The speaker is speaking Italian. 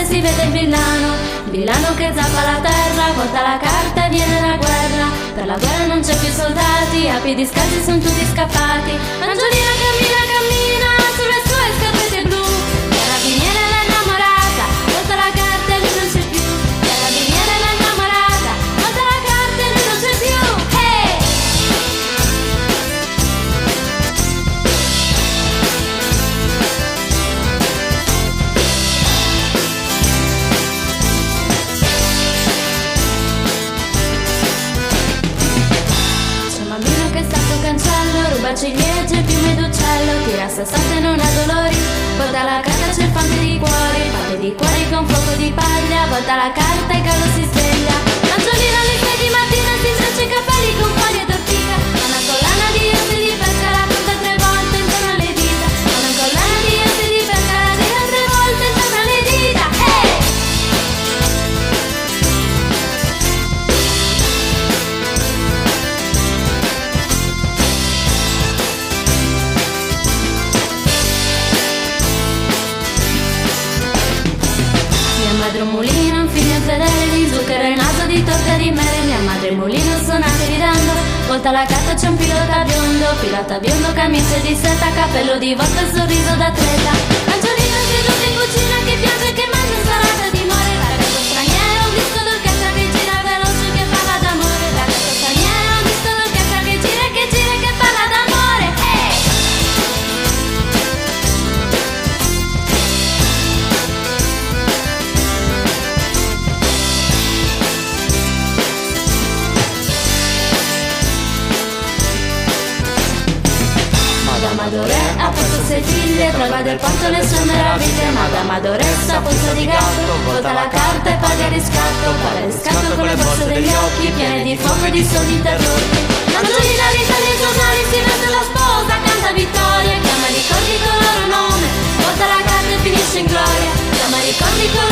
si vede il villano che zappa la terra, volta la carta e viene la guerra. Per la guerra non c'è più soldati, a piedi scalzi sono tutti scappati. Angiolina cammina sulle sue scarpette blu. Carabiniere l'ha innamorata, volta la carta e lui non c'è più. Carabiniere l'ha innamorata, volta la carta e lui non c'è più. Hey! Ruba ciliegie, piume d'uccello, tira sassate non ha dolori, volta la carta c'è fante di cuori con fuoco di paglia, volta la carta e caldo si sveglia. Angiolina alle 6 di mattina si streccia i capelli con foglie d'ortica, una collana di osi di pesca la conta 3 volte intorno alle dita, una collana di osi di pesca la tira 3 volte intorno alle dita. Hey! Madre un mulino, un figlio infedele, di zucchero e il naso di torta di mele. Mia madre mulino suonate ridendo, volta la carta c'è un pilota biondo, camicia di seta, cappello di volta e sorriso d'atleta. Angiolina seduta in cucina che piange e che mangia insalata di more. Ragazzo straniero, un disco d'orchestra che gira veloce che parla d'amore. Ragazzo straniero, un disco d'orchestra che gira e che parla d'amore. Hey! Madame ha posto 6 figlie, prova del porto le sue meraviglie. Madame Adoressa, polso di gatto, volta la carta e paga il riscatto con le borse degli occhi piene di fuoco e di soldi interrotti. Angiolina ritaglia i giornali, si veste la sposa, canta vittoria, chiama ricordi con il loro nome, volta la carta e finisce in gloria, chiama ricordi con